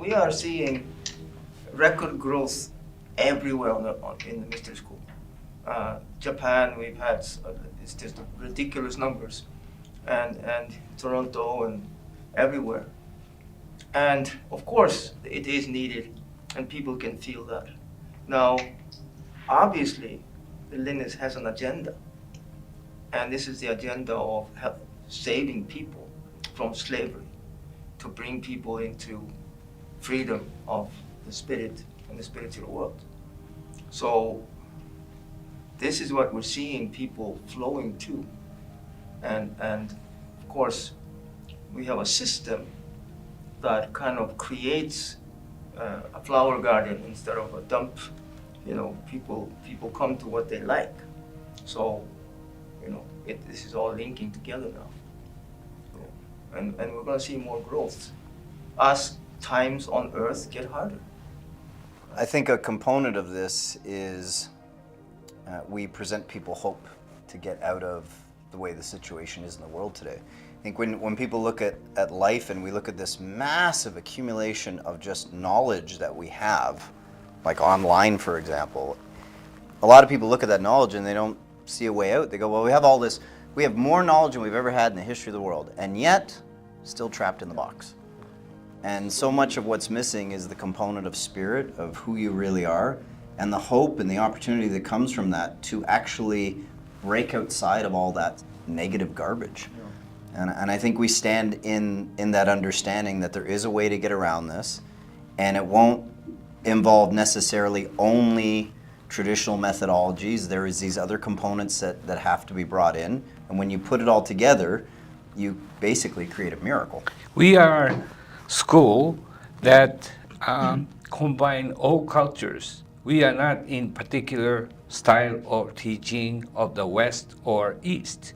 we are seeing record growth everywhere in the mystery school. Japan, we've had it's just ridiculous numbers, and Toronto and everywhere. And of course, it is needed, and people can feel that. Now, obviously, the Linus has an agenda, and this is the agenda of saving people from slavery, to bring people into freedom of the spirit and the spiritual world. So this is what we're seeing people flowing to. And of course, we have a system that kind of creates a flower garden instead of a dump. You know, people come to what they like. So, you know, this is all linking together now. So, and we're gonna see more growth as times on earth get harder. I think a component of this is we present people hope to get out of the way the situation is in the world today. I think when people look at life and we look at this massive accumulation of just knowledge that we have, like online, for example, a lot of people look at that knowledge and they don't see a way out. They go, well, we have all this, we have more knowledge than we've ever had in the history of the world, and yet still trapped in the box. And so much of what's missing is the component of spirit, of who you really are, and the hope and the opportunity that comes from that to actually break outside of all that negative garbage. Yeah. And I think we stand in that understanding that there is a way to get around this, and it won't involve necessarily only traditional methodologies. There is these other components that have to be brought in, and when you put it all together, you basically create a miracle. We are school that combine all cultures. We are not in particular style of teaching of the West or East.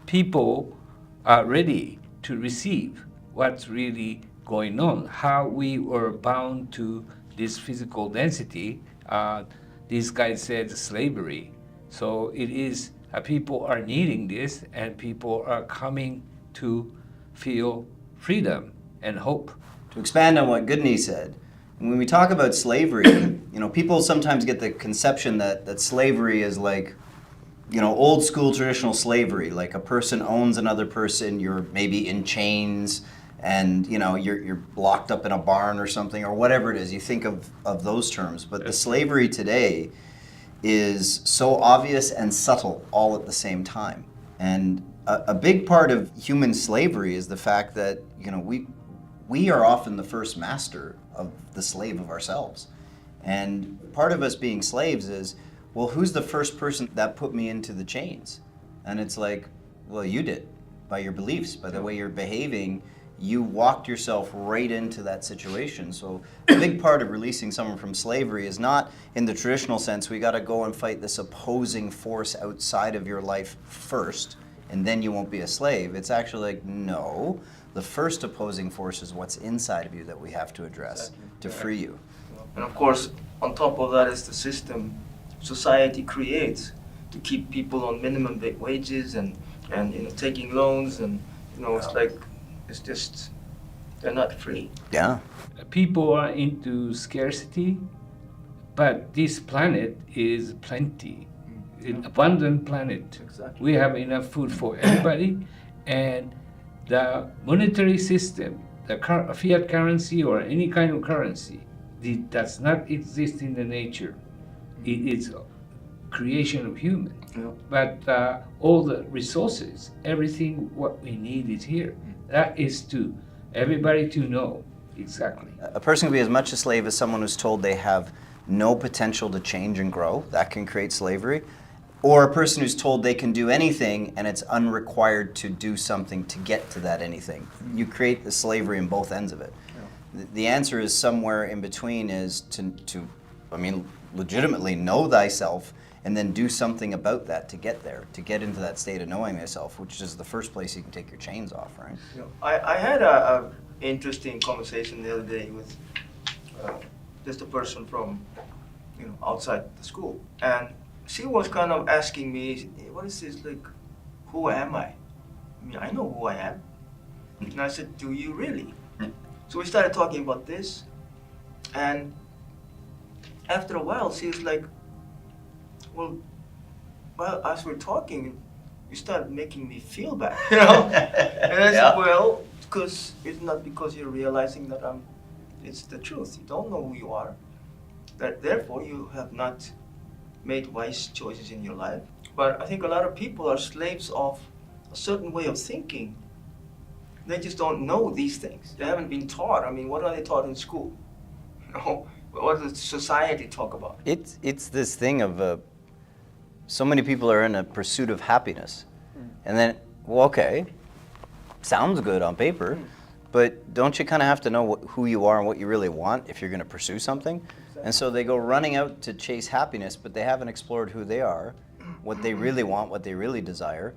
People are ready to receive what's really going on, how we were bound to this physical density. This guy said slavery. So it is, people are needing this, and people are coming to feel freedom and hope. To expand on what Goodney said, when we talk about slavery, you know, people sometimes get the conception that slavery is like, you know, old school traditional slavery, like a person owns another person, you're maybe in chains, and you know, you're locked up in a barn or something, or whatever it is. You think of those terms, but the slavery today is so obvious and subtle all at the same time. And a big part of human slavery is the fact that, you know, we are often the first master of the slave of ourselves. And part of us being slaves is, well, who's the first person that put me into the chains? And it's like, well, you did, by your beliefs, by the way you're behaving. You walked yourself right into that situation. So a big part of releasing someone from slavery is not in the traditional sense, we got to go and fight this opposing force outside of your life first, and then you won't be a slave. It's actually like, no, the first opposing force is what's inside of you that we have to address to free you. And of course, on top of that is the system society creates to keep people on minimum wages and you know, taking loans, and you know, it's like, it's just, they're not free. Yeah. People are into scarcity, but this planet is plenty. An abundant planet. Exactly. We have enough food for everybody, and the monetary system, the fiat currency or any kind of currency, it does not exist in the nature. It is creation of human. Yeah. But all the resources, everything what we need is here. That is to everybody to know exactly. A person can be as much a slave as someone who's told they have no potential to change and grow. That can create slavery. Or a person who's told they can do anything and it's unrequired to do something to get to that anything. You create the slavery in both ends of it. Yeah. The answer is somewhere in between, is to legitimately know thyself and then do something about that to get there, to get into that state of knowing thyself, which is the first place you can take your chains off, right? You know, I had a interesting conversation the other day with just a person from, you know, outside the school, and she was kind of asking me, what is this, like, who am I? I mean, I know who I am. And I said, do you really? So we started talking about this, and after a while, she was like, well, as we're talking, you start making me feel bad, you know? And I said, well, because it's not because you're realizing that it's the truth. You don't know who you are. That therefore you have not made wise choices in your life. But I think a lot of people are slaves of a certain way of thinking. They just don't know these things. They haven't been taught. I mean, what are they taught in school? You know, what does society talk about? It's this thing of so many people are in a pursuit of happiness, and then, well, okay, sounds good on paper, but don't you kind of have to know who you are and what you really want if you're going to pursue something? Exactly. And so they go running out to chase happiness, but they haven't explored who they are, what they really want, what they really desire.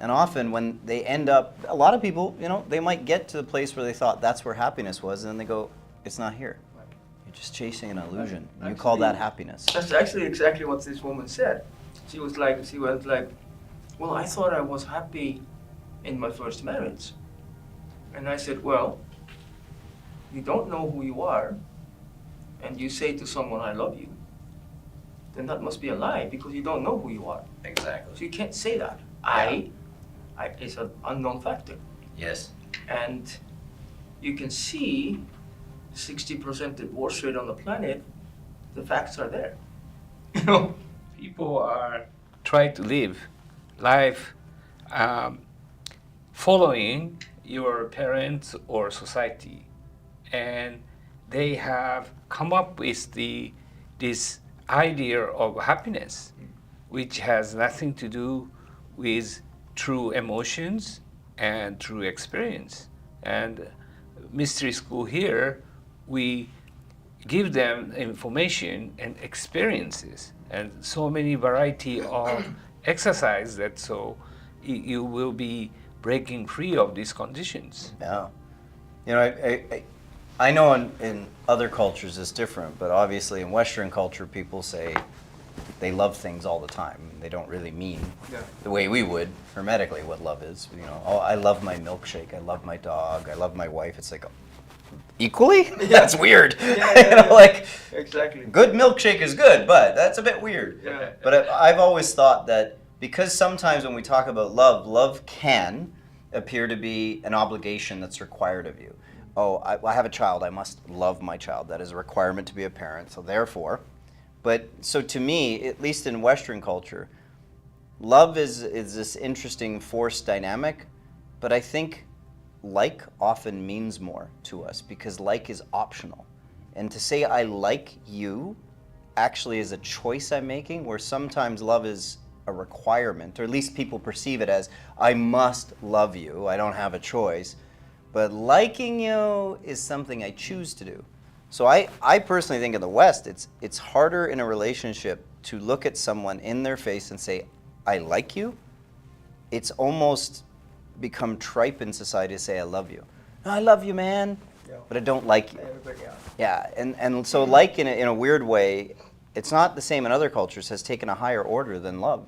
And often when they end up, a lot of people, you know, they might get to the place where they thought that's where happiness was, and then they go, it's not here. You're just chasing an illusion. You call that happiness. That's actually exactly what this woman said. She went like, well, I thought I was happy in my first marriage. And I said, well, you don't know who you are, and you say to someone, I love you, then that must be a lie, because you don't know who you are. Exactly. So you can't say that. Yeah. I is an unknown factor. Yes. And you can see 60% divorce rate on the planet, the facts are there. You know? People are trying to live life following your parents or society, and they have come up with this idea of happiness, which has nothing to do with true emotions and true experience. And mystery school here, we give them information and experiences and so many variety of exercise that so you will be breaking free of these conditions. Yeah. You know, I know in other cultures it's different, but obviously in Western culture people say they love things all the time. They don't really mean the way we would hermetically what love is. You know, oh, I love my milkshake, I love my dog, I love my wife. It's like, equally? That's weird. You know, like, exactly. Good milkshake is good, but that's a bit weird. Yeah. But I've always thought that because sometimes when we talk about love, love can appear to be an obligation that's required of you. Oh, I have a child, I must love my child. That is a requirement to be a parent, so therefore. But so to me, at least in Western culture, love is this interesting force dynamic, but I think like often means more to us because like is optional. And to say I like you actually is a choice I'm making, where sometimes love is a requirement, or at least people perceive it as I must love you, I don't have a choice. But liking you is something I choose to do. So I personally think in the West it's harder in a relationship to look at someone in their face and say I like you. It's almost become tripe in society to say I love you. No, I love you, man, but I don't like you. Everybody else. Yeah, and so like in a weird way, it's not the same in other cultures, has taken a higher order than love.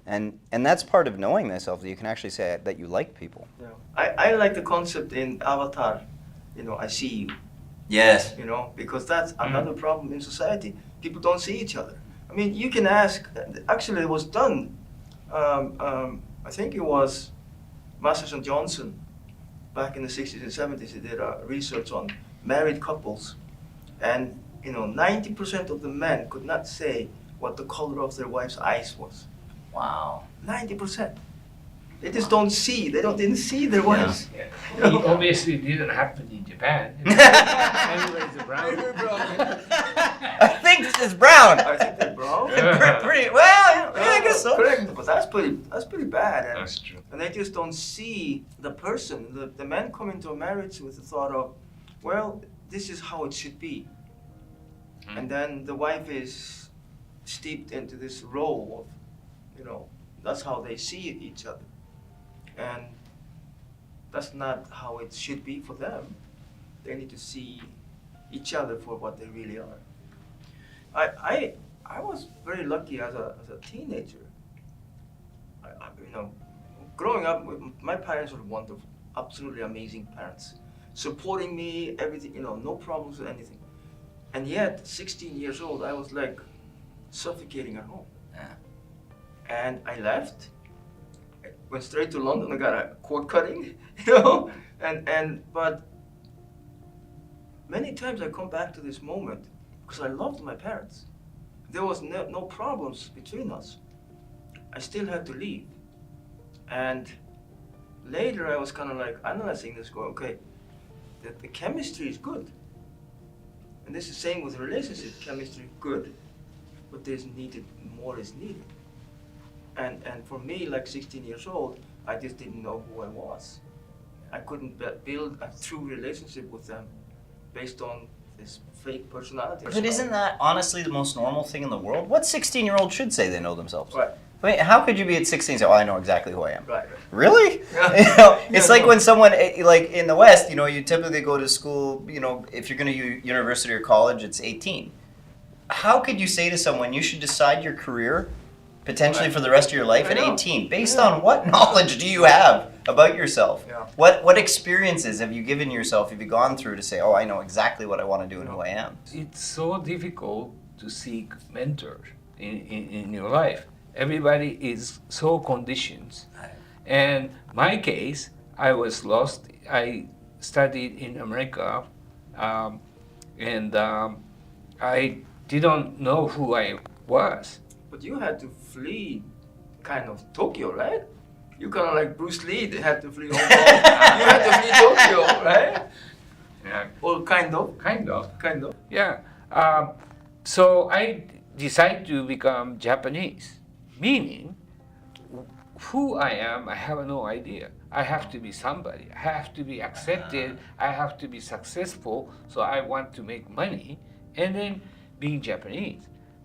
And that's part of knowing thyself, that you can actually say that you like people. Yeah. I like the concept in Avatar, you know, I see you. Yes. You know, because that's another problem in society. People don't see each other. I mean, you can ask, actually it was done, I think it was Masters and Johnson, back in the 60s and 70s, they did research on married couples, and 90% of the men could not say what the color of their wife's eyes was. Wow. 90%. They just don't see. They didn't see their wives. Yeah. It obviously didn't happen in Japan. Everybody's brown. I think this is brown. I think they're brown. Pretty well. Yeah, I guess so. Correct, but that's pretty bad. And, That's true. And they just don't see the person. The men come into a marriage with the thought of, well, this is how it should be. And then the wife is steeped into this role of, that's how they see each other. And that's not how it should be for them. They need to see each other for what they really are. I was very lucky as a teenager. Growing up, my parents were wonderful, absolutely amazing parents. supporting me, everything, no problems with anything. And yet, 16 years old, I was like suffocating at home. Yeah. And I left, I went straight to London, I got a cord cutting, but many times I come back to this moment because I loved my parents. There was no problems between us. I still had to leave. And later I was kind of like analyzing this, going, okay, the chemistry is good. And this is the same with relationship, chemistry good, but more is needed. And for me, like 16 years old, I just didn't know who I was. I couldn't build a true relationship with them based on this fake personality. But isn't that honestly the most normal thing in the world? What 16-year-old should say they know themselves? Right. Wait, how could you be at 16 and say, "Oh, I know exactly who I am"? Right. Really? Yeah. It's like when someone, like in the West, you typically go to school, if you're going to university or college, it's 18. How could you say to someone, you should decide your career potentially for the rest of your life at 18? Based on what knowledge do you have about yourself? Yeah. What experiences have you given yourself, have you gone through to say, "Oh, I know exactly what I want to do and who I am"? It's so difficult to seek mentors in your life. Everybody is so conditioned. And my case, I was lost. I studied in America, and I didn't know who I was. But you had to flee kind of Tokyo, right? You kind of like Bruce Lee, they had to flee Hong Kong. You had to flee Tokyo, right? Yeah. Or kind of. Kind of. Kind of. Yeah. So I decided to become Japanese, meaning who I am, I have no idea. I have to be somebody. I have to be accepted. I have to be successful. So I want to make money. And then being Japanese,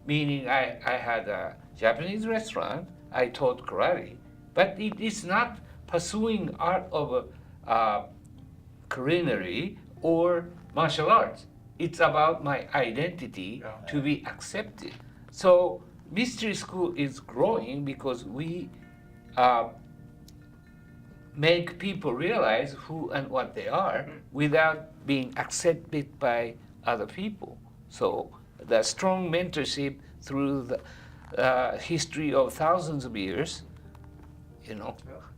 meaning I had a Japanese restaurant. I taught karate. But it is not pursuing art of culinary or martial arts. It's about my identity to be accepted. So mystery school is growing because we make people realize who and what they are without being accepted by other people. So the strong mentorship through the history of thousands of years,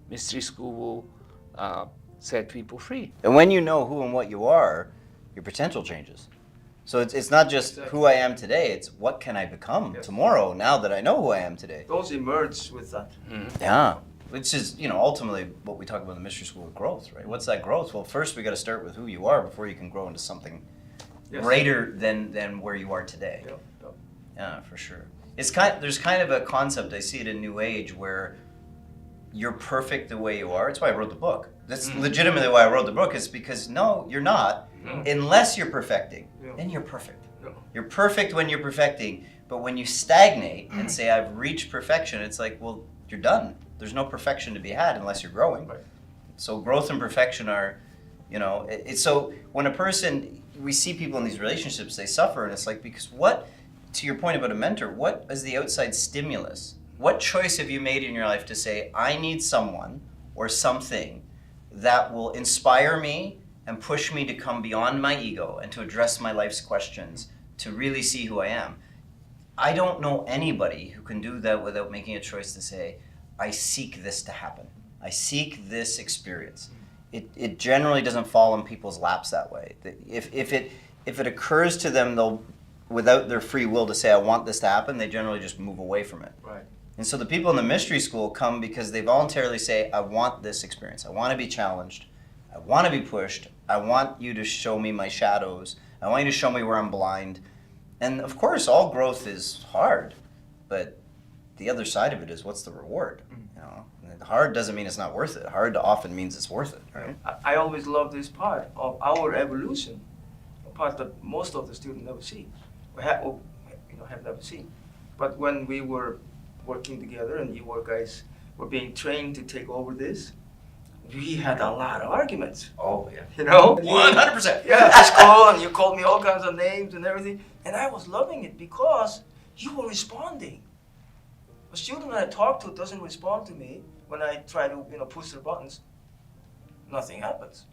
mystery school will set people free. And when you know who and what you are, your potential changes. So it's not just who I am today, it's what can I become tomorrow now that I know who I am today. Those emerge with that. Yeah, which is, ultimately what we talk about in the mystery school of growth, right? What's that growth? Well, first we got to start with who you are before you can grow into something greater than where you are today. Yeah, for sure. There's kind of a concept, I see it in New Age, where you're perfect the way you are. That's why I wrote the book. That's legitimately why I wrote the book, is because no, you're not, unless you're perfecting. Then you're perfect. You're perfect when you're perfecting, but when you stagnate and say, I've reached perfection, it's like, well, you're done. There's no perfection to be had unless you're growing. Right. So growth and perfection are, so when a person, we see people in these relationships, they suffer, and it's like, because to your point about a mentor, what is the outside stimulus? What choice have you made in your life to say, I need someone or something that will inspire me and push me to come beyond my ego and to address my life's questions, to really see who I am? I don't know anybody who can do that without making a choice to say, I seek this to happen. I seek this experience. It generally doesn't fall in people's laps that way. If it occurs to them, without their free will to say, I want this to happen, they generally just move away from it. Right. And so the people in the mystery school come because they voluntarily say, I want this experience. I want to be challenged. I want to be pushed. I want you to show me my shadows. I want you to show me where I'm blind. And of course, all growth is hard, but the other side of it is, what's the reward? And hard doesn't mean it's not worth it. Hard often means it's worth it, right? I always love this part of our evolution, a part that most of the students never see, have never seen. But when we were working together and you guys were being trained to take over this, we had a lot of arguments. Oh, yeah. 100%. Yeah, at school, and you called me all kinds of names and everything. And I was loving it because you were responding. A student I talk to doesn't respond to me when I try to push their buttons. Nothing happens.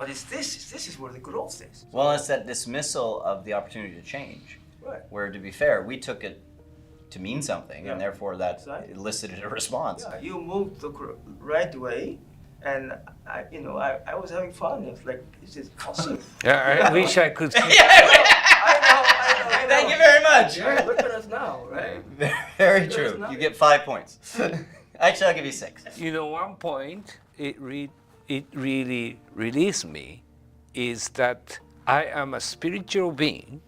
But this is where the growth is. Well, it's that dismissal of the opportunity to change. Right. Where, to be fair, we took it to mean something, Yeah. and therefore that Exactly. elicited a response. Yeah, you moved the right way, and I was having fun. It's like, this is awesome. Yeah, I wish I could. I know. Thank you very much. Yeah, look at us now, right? Very There's true. You nothing. get 5 points. Actually, I'll give you 6. You know, one point it really released me is that I am a spiritual being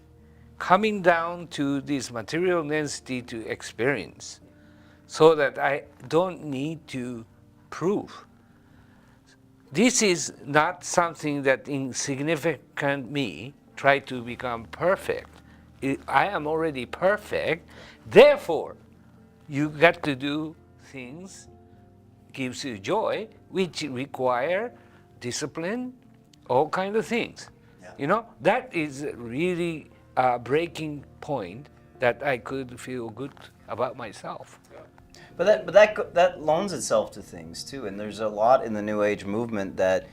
coming down to this material density to experience, so that I don't need to prove. This is not something that insignificant me try to become perfect. I am already perfect. Therefore, you got to do things gives you joy, which require discipline, all kind of things. Yeah. You know, that is really a breaking point that I could feel good about myself. But that loans itself to things too, and there's a lot in the New Age movement that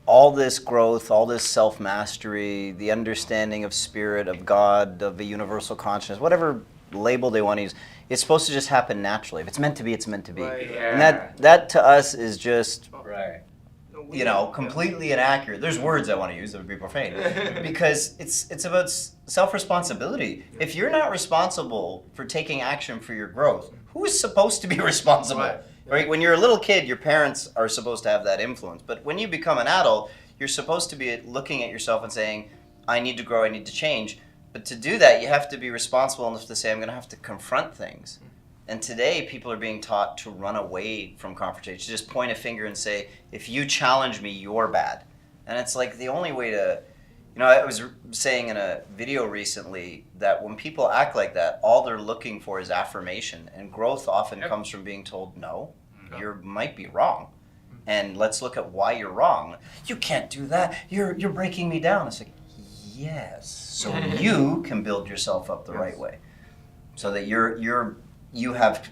all this growth, all this self-mastery, the understanding of spirit, of God, of a universal consciousness, whatever label they want to use, it's supposed to just happen naturally. If it's meant to be, it's meant to be. Right. And that to us is just, Right. completely inaccurate. There's words I want to use that would be profane. Because it's about self-responsibility. If you're not responsible for taking action for your growth, who is supposed to be responsible? Right. Right? When you're a little kid, your parents are supposed to have that influence. But when you become an adult, you're supposed to be looking at yourself and saying, I need to grow, I need to change. But to do that, you have to be responsible enough to say, I'm going to have to confront things. And today, people are being taught to run away from confrontation, to just point a finger and say, if you challenge me, you're bad. And it's like the only way to, I was saying in a video recently that when people act like that, all they're looking for is affirmation. And growth often comes from being told, no, you might be wrong. And let's look at why you're wrong. You can't do that. You're breaking me down. It's like, yes. So you can build yourself up the right way. So that you have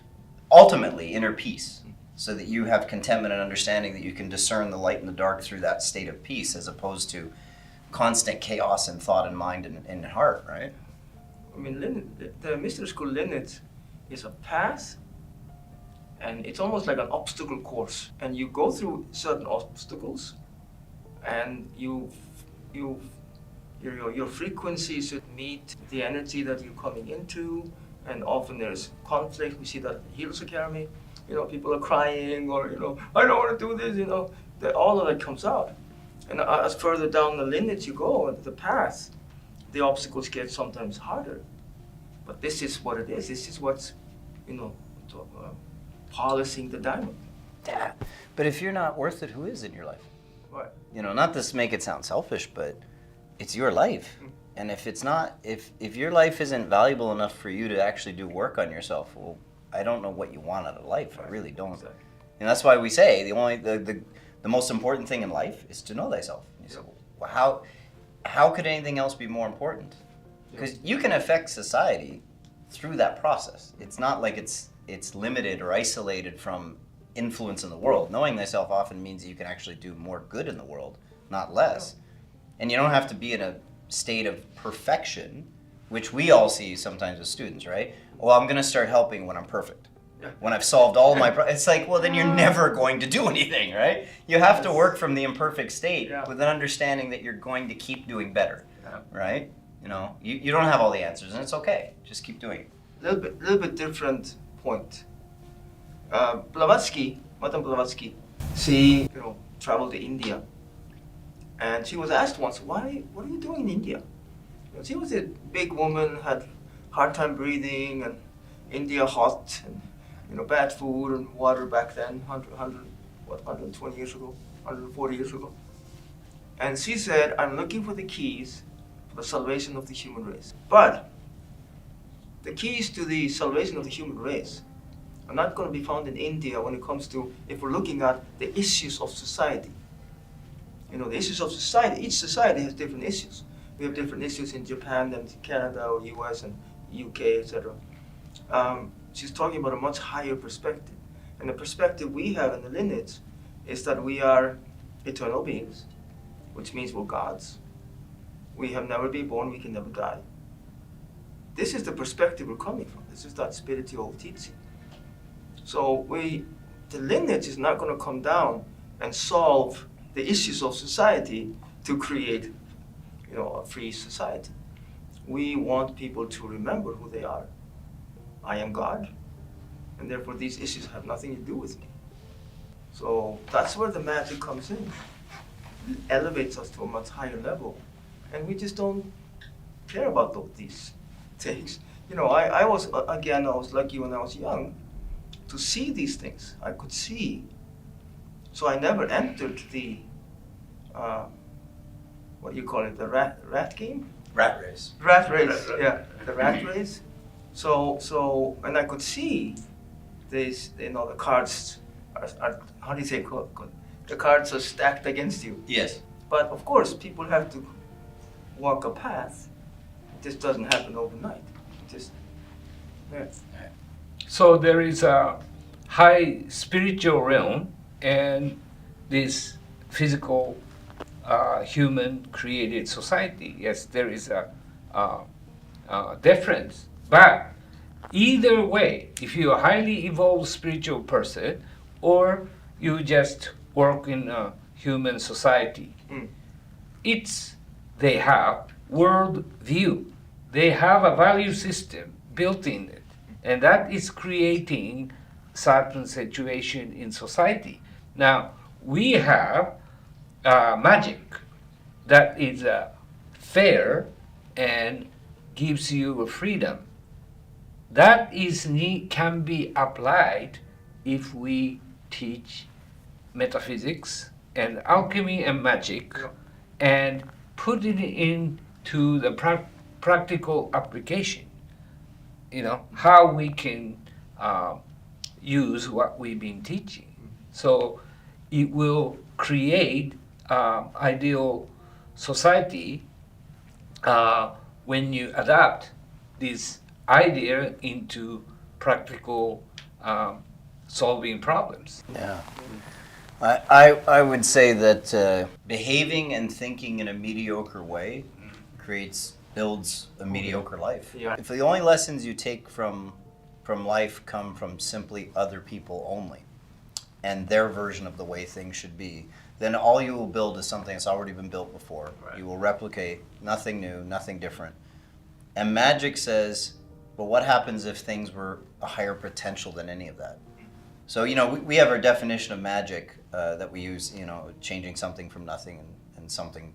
ultimately inner peace, so that you have contentment and understanding, that you can discern the light and the dark through that state of peace, as opposed to constant chaos in thought and mind and heart, right? I mean, the mystery school lineage is a path, and it's almost like an obstacle course. And you go through certain obstacles, and your frequency should meet the energy that you're coming into. And often there's conflict. We see that in the Healers Academy. People are crying, or I don't want to do this. All of that comes out. And as further down the lineage you go, the path, the obstacles get sometimes harder. But this is what it is. This is what's, polishing the diamond. Yeah. But if you're not worth it, who is in your life? Right. Not to make it sound selfish, but it's your life. And if it's not, if your life isn't valuable enough for you to actually do work on yourself, well, I don't know what you want out of life. I really don't. Exactly. And that's why we say the most important thing in life is to know thyself. You say, well, how could anything else be more important? Because you can affect society through that process. It's not like it's limited or isolated from influence in the world. Knowing thyself often means you can actually do more good in the world, not less. And you don't have to be in a state of perfection, which we all see sometimes as students, right? Well, I'm going to start helping when I'm perfect. Yeah. When I've solved all my it's like, well, then you're never going to do anything, right? You have to work from the imperfect state with an understanding that you're going to keep doing better, right? You don't have all the answers, and it's okay. Just keep doing it. Little bit different point. Blavatsky, Madame Blavatsky, she traveled to India, and she was asked once, what are you doing in India? She was a big woman, had hard time breathing, and India hot, and bad food and water back then, 120 years ago, 140 years ago. And she said, I'm looking for the keys for the salvation of the human race. But the keys to the salvation of the human race are not going to be found in India when it comes to, if we're looking at the issues of society. The issues of society, each society has different issues. We have different issues in Japan than Canada or US and UK, etc. She's talking about a much higher perspective. And the perspective we have in the lineage is that we are eternal beings. which means we're gods. We have never been born, we can never die. This is the perspective we're coming from. This is that spiritual teaching. So the lineage is not going to come down and solve the issues of society to create, a free society. We want people to remember who they are. I am God, and therefore these issues have nothing to do with me. So that's where the magic comes in. It elevates us to a much higher level, and we just don't care about these things. I was lucky when I was young to see these things. I could see. So I never entered the, what do you call it, the rat game? Rat race. Rat race, yeah, the rat race. So, and I could see these, the cards are how do you say, the cards are stacked against you. Yes. But of course, people have to walk a path. This doesn't happen overnight. Yeah. So there is a high spiritual realm and this physical human created society. Yes, there is a difference. But either way, if you're a highly evolved spiritual person or you just work in a human society, they have world view. They have a value system built in it. And that is creating certain situation in society. Now, we have magic that is fair and gives you a freedom. That can be applied if we teach metaphysics and alchemy and magic and put it into the practical application. How we can use what we've been teaching. So it will create ideal society when you adapt this idea into practical solving problems. Yeah. I would say that behaving and thinking in a mediocre way builds a mediocre life. Yeah. If the only lessons you take from life come from simply other people only and their version of the way things should be, then all you will build is something that's already been built before. Right. You will replicate nothing new, nothing different. And magic says, well, what happens if things were a higher potential than any of that? So, we have our definition of magic that we use, changing something from nothing and something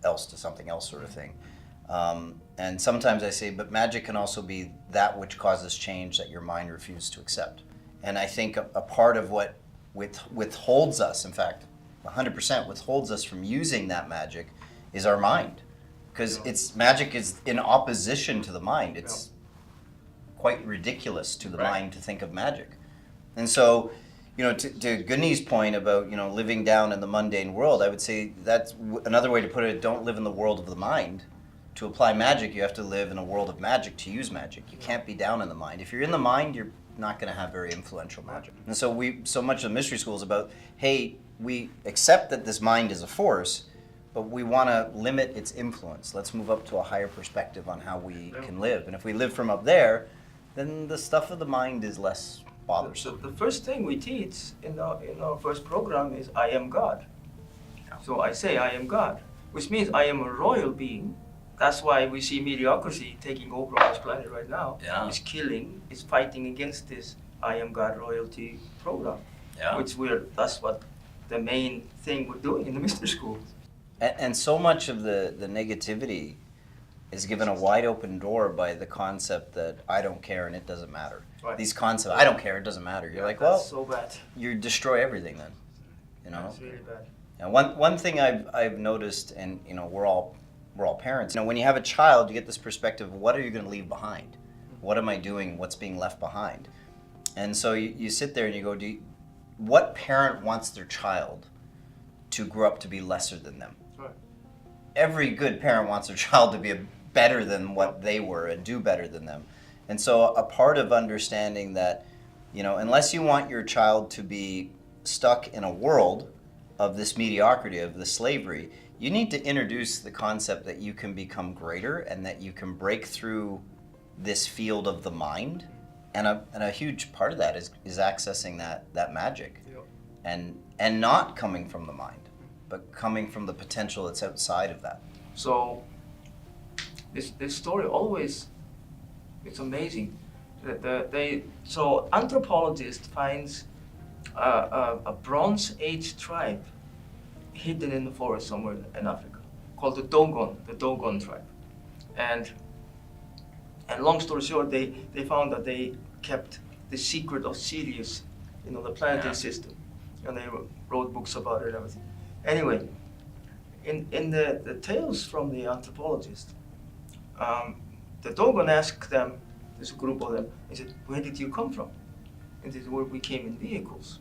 else to something else sort of thing. And sometimes I say, but magic can also be that which causes change that your mind refuses to accept. And I think a part of what withholds us, in fact, 100% withholds us from using that magic is our mind. Because magic is in opposition to the mind. It's quite ridiculous to the mind to think of magic. And so, to Gunny's point about, living down in the mundane world, I would say that's another way to put it, don't live in the world of the mind. To apply magic, you have to live in a world of magic to use magic. You can't be down in the mind. If you're in the mind, you're not going to have very influential magic. And so much of Mystery School is about, hey, we accept that this mind is a force, but we want to limit its influence. Let's move up to a higher perspective on how we can live. And if we live from up there, then the stuff of the mind is less bothersome. So the first thing we teach in our first program is I am God. So I say I am God, which means I am a royal being. That's why we see mediocrity taking over on this planet right now. Yeah. It's killing, it's fighting against this I am God royalty program. Yeah. That's what the main thing we're doing in the Mystery School. And so much of the negativity is given a wide open door by the concept that I don't care and it doesn't matter. Right. These concepts, I don't care, it doesn't matter. You're like, well, that's so bad. You destroy everything then, That's really bad. And one thing I've noticed, and we're all parents. When you have a child, you get this perspective of what are you going to leave behind? What am I doing? What's being left behind? And so you sit there and you go, what parent wants their child to grow up to be lesser than them? Right. Every good parent wants their child to be better than what they were and do better than them. And so a part of understanding that, unless you want your child to be stuck in a world of this mediocrity, of this slavery, you need to introduce the concept that you can become greater and that you can break through this field of the mind. And a huge part of that is accessing that magic. Yeah. And not coming from the mind, but coming from the potential that's outside of that. So this story always, it's amazing. So anthropologist finds a Bronze Age tribe hidden in the forest somewhere in Africa called the Dogon tribe. And long story short, they found that they kept the secret of Sirius, the planetary system, and they wrote books about it and everything. Anyway, in the tales from the anthropologist, the Dogon asked them, there's a group of them, he said, where did you come from? And they said, well, we came in vehicles.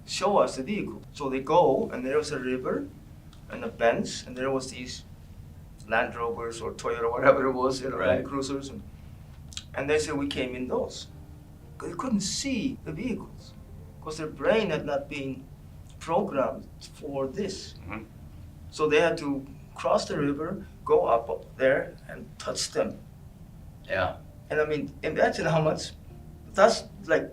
Show us the vehicle. So they go, and there was a river and a bench, and there was these Land Rovers or Toyota or whatever it was, Land Cruisers. And they said, we came in those. They couldn't see the vehicles because their brain had not been programmed for this. Mhm. So they had to cross the river, go up there, and touch them. Yeah. And I mean, imagine how much, that's like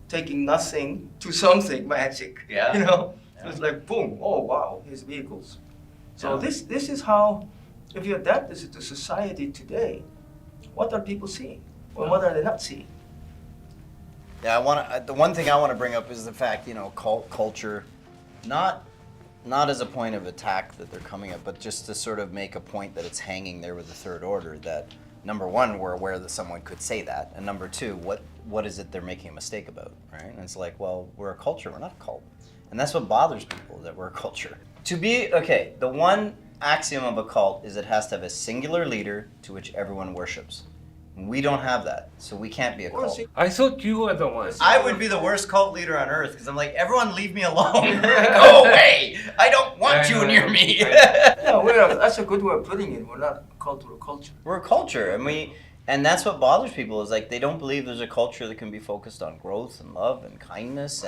taking nothing to something magic. Yeah. So it's like, boom, oh wow, here's vehicles. So Yeah. this is how, if you adapt this to society today, what are people seeing? Or what are they not seeing? Yeah, the one thing I want to bring up is the fact, culture, not as a point of attack that they're coming at, but just to sort of make a point that it's hanging there with the third order, that number one, we're aware that someone could say that, and number two, what is it they're making a mistake about, right? And it's like, well, we're a culture, we're not a cult. And that's what bothers people, that we're a culture. The one axiom of a cult is it has to have a singular leader to which everyone worships. We don't have that, so we can't be a cult. I thought you were the one. I would be the worst cult leader on earth because I'm like, everyone leave me alone. Go away. I don't want you near me. Yeah, that's a good way of putting it. We're not a cultural culture. We're a culture, and that's what bothers people is like they don't believe there's a culture that can be focused on growth and love and kindness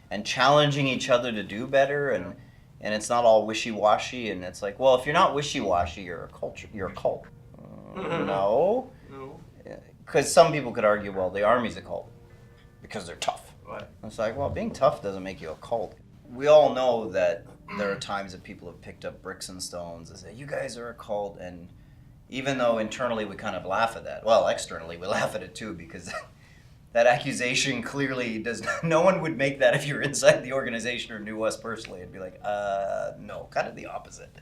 and challenging each other to do better and it's not all wishy-washy and it's like, well, if you're not wishy-washy, you're a culture. You're a cult. No. Because some people could argue, well, the army's a cult because they're tough. Right. It's like, well, being tough doesn't make you a cult. We all know that there are times that people have picked up bricks and stones and say, you guys are a cult. And even though internally we kind of laugh at that, well, externally we laugh at it too because that accusation clearly does not, no one would make that if you're inside the organization or knew us personally. It'd be like, no, kind of the opposite.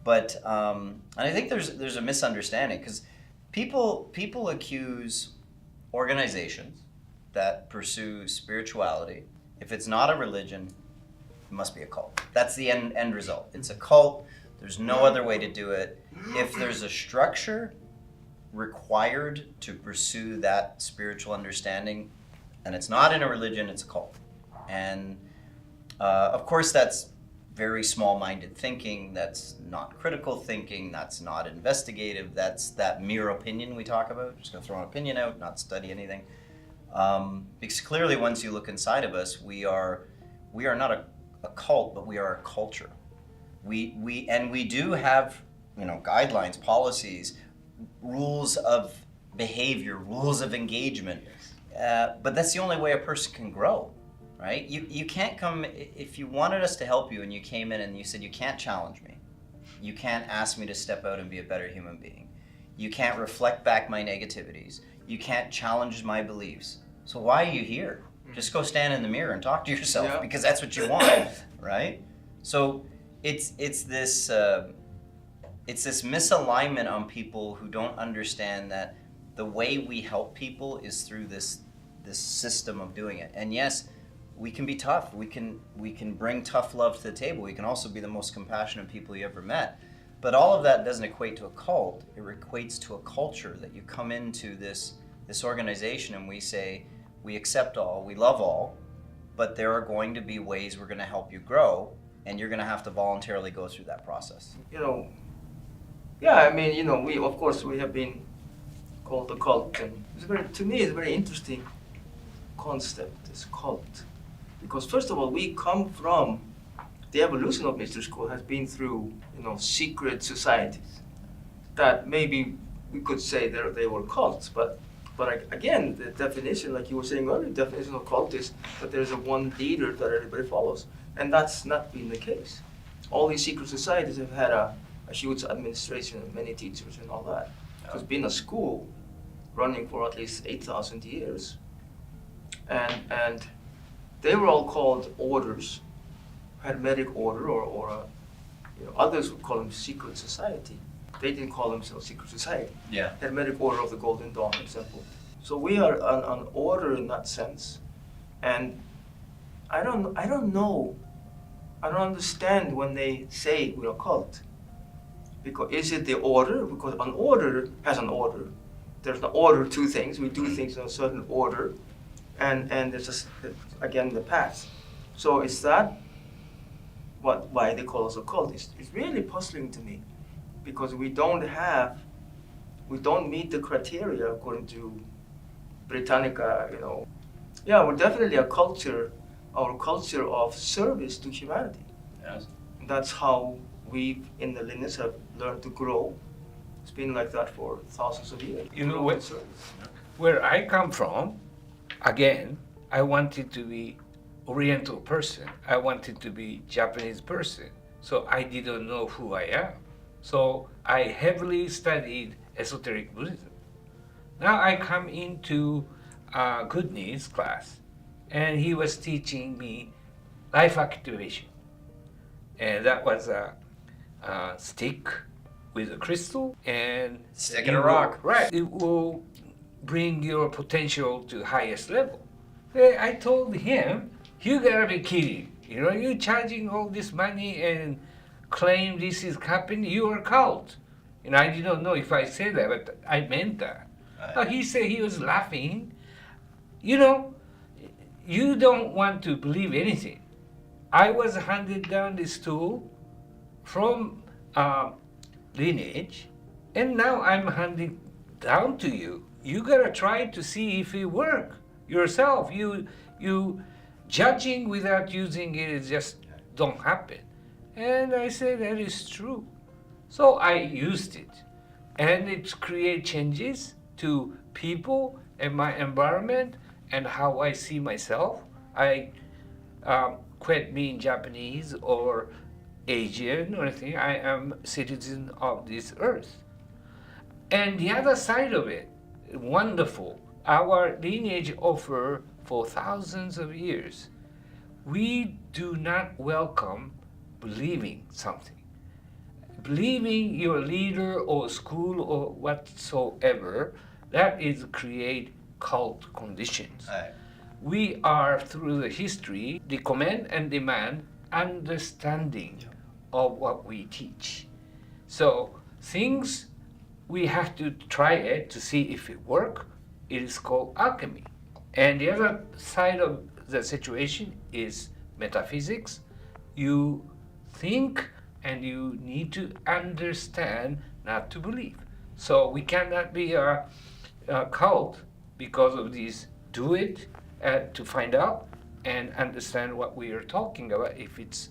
But, and I think there's a misunderstanding because People accuse organizations that pursue spirituality. If it's not a religion, it must be a cult. That's the end result. It's a cult. There's no other way to do it. If there's a structure required to pursue that spiritual understanding, and it's not in a religion, it's a cult. And of course, that's very small-minded thinking, that's not critical thinking, that's not investigative, that's that mere opinion we talk about. Just gonna throw an opinion out, not study anything. Because clearly once you look inside of us, we are not a cult, but we are a culture. We do have, guidelines, policies, rules of behavior, rules of engagement, but that's the only way a person can grow. Right? You can't come, if you wanted us to help you and you came in and you said, you can't challenge me. You can't ask me to step out and be a better human being. You can't reflect back my negativities. You can't challenge my beliefs. So why are you here? Just go stand in the mirror and talk to yourself because that's what you want, right? So it's this misalignment on people who don't understand that the way we help people is through this system of doing it. And yes, we can be tough. We can bring tough love to the table. We can also be the most compassionate people you ever met. But all of that doesn't equate to a cult. It equates to a culture that you come into this organization and we say, we accept all, we love all, but there are going to be ways we're going to help you grow, and you're going to have to voluntarily go through that process. we of course we have been called a cult, and to me it's a very interesting concept, this cult. Because first of all, we come from the evolution of mystery school has been through, secret societies that maybe we could say that they were cults, but again, the definition, like you were saying earlier, the definition of cult is that there's a one leader that everybody follows, and that's not been the case. All these secret societies have had a huge administration and many teachers and all that. So it's been a school running for at least 8,000 years, and they were all called orders, hermetic order, or others would call them secret society. They didn't call themselves secret society. Yeah. Hermetic order of the Golden Dawn, for example. So we are an order in that sense, and I don't know. I don't understand when they say we're a cult. Because is it the order? Because an order has an order. There's an order to things. We do things in a certain order, and there's just again the path. So is that why they call us a cult? It's really puzzling to me, because we don't meet the criteria according to Britannica. Yeah, we're definitely a culture. Our culture of service to humanity. Yes. That's how we in the lineage have learned to grow. It's been like that for thousands of years. Where I come from, again, I wanted to be Oriental person. I wanted to be Japanese person. So I didn't know who I am. So I heavily studied esoteric Buddhism. Now I come into Good Needs class, and he was teaching me life activation. And that was a stick with a crystal and Stick in a rock. Right. It will bring your potential to highest level. I told him, you gotta be kidding. You're charging all this money and claim this is happening, you're a cult. I didn't know if I said that, but I meant that. He said he was laughing. You don't want to believe anything. I was handed down this tool from Lineage, and now I'm handing down to you. You gotta try to see if it works yourself. You judging without using it just don't happen. And I said that is true. So I used it, and it created changes to people and my environment and how I see myself. I quit being Japanese or Asian or anything. I am citizen of this earth. And the other side of it, wonderful. Our lineage offer for thousands of years. We do not welcome believing something. Believing your leader or school or whatsoever, that is create cult conditions. Right. We are, through the history, the command and demand understanding of what we teach. So things, we have to try it to see if it works. It is called alchemy. And the other side of the situation is metaphysics. You think and you need to understand, not to believe. So we cannot be a cult because of this. Do it to find out and understand what we are talking about, if it's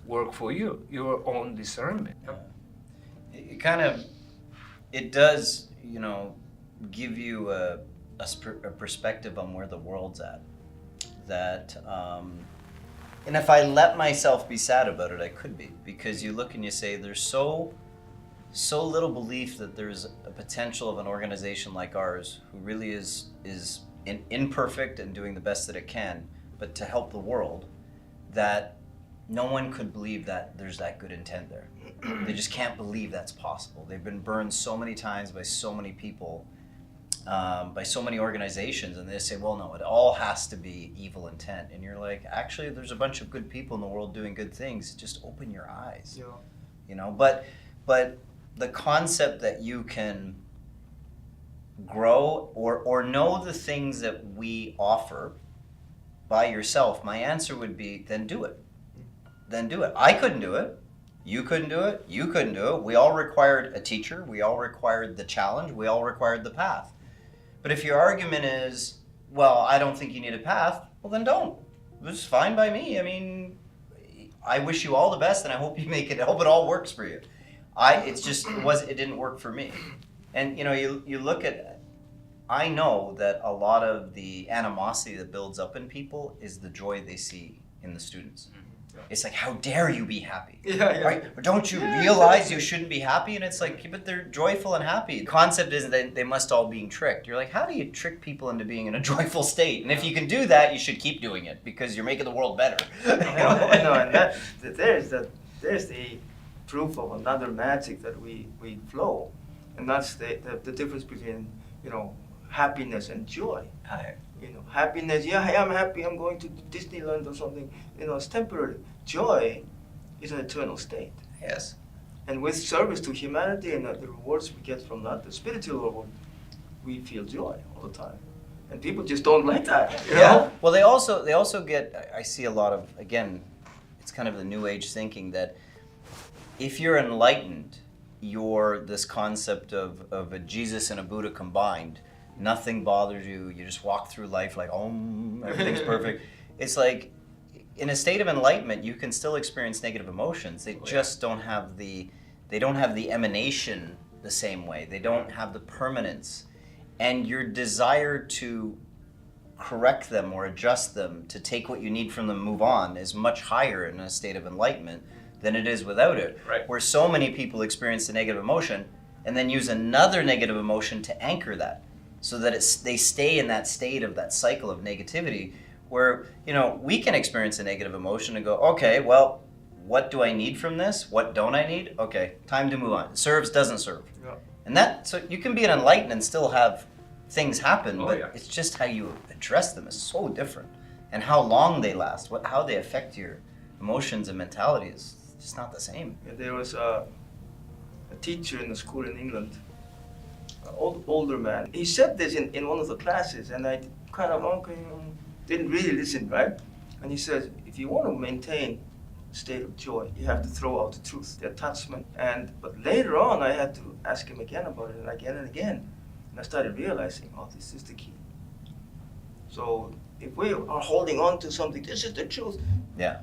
work for you, your own discernment. It does, give you a perspective on where the world's at. And if I let myself be sad about it, I could be, because you look and you say there's so little belief that there's a potential of an organization like ours who really is imperfect and doing the best that it can, but to help the world, that no one could believe that there's that good intent there. They just can't believe that's possible. They've been burned so many times by so many people, by so many organizations, and they say, well, no, it all has to be evil intent. And you're like, actually, there's a bunch of good people in the world doing good things. Just open your eyes. Yeah. But the concept that you can grow or know the things that we offer by yourself, my answer would be, then do it. Then do it. I couldn't do it. You couldn't do it. You couldn't do it. We all required a teacher. We all required the challenge. We all required the path. But if your argument is, well, I don't think you need a path, well, then don't. It's fine by me. I mean, I wish you all the best, and I hope you make it. I hope it all works for you. It didn't work for me. And you look at, I know that a lot of the animosity that builds up in people is the joy they see in the students. It's like, how dare you be happy? Right? Or don't you realize you shouldn't be happy? And it's like, but they're joyful and happy. The concept is that they must all be tricked. You're like, how do you trick people into being in a joyful state? And if you can do that, you should keep doing it because you're making the world better. I know, and there's the proof of another magic that we flow, and that's the difference between happiness and joy. Happiness, I am happy, I'm going to Disneyland or something, it's temporary. Joy is an eternal state. Yes. And with service to humanity and the rewards we get from that, the spiritual reward, we feel joy all the time. And people just don't like that, you know? Well, they also get, I see a lot of, again, it's kind of the new age thinking that if you're enlightened, you're this concept of a Jesus and a Buddha combined. Nothing bothers you. You just walk through life like, everything's perfect. It's like, in a state of enlightenment, you can still experience negative emotions. They just don't have the emanation the same way. They don't have the permanence. And your desire to correct them or adjust them, to take what you need from them, move on, is much higher in a state of enlightenment than it is without it. Right. Where so many people experience a negative emotion and then use another negative emotion to anchor that, so that they stay in that state of that cycle of negativity where, we can experience a negative emotion and go, okay, well, what do I need from this? What don't I need? Okay, time to move on. Serves, doesn't serve. Yeah. And so you can be an enlightened and still have things happen, but yeah. it's just how you address them is so different. And how long they last, how they affect your emotions and mentality is just not the same. Yeah, there was a teacher in the school in England, older man. He said this in one of the classes, and I kind of didn't really listen, right? And he says, if you want to maintain a state of joy, you have to throw out the truth, the attachment. But later on, I had to ask him again about it, and again and again. And I started realizing, this is the key. So if we are holding on to something, this is the truth. Yeah.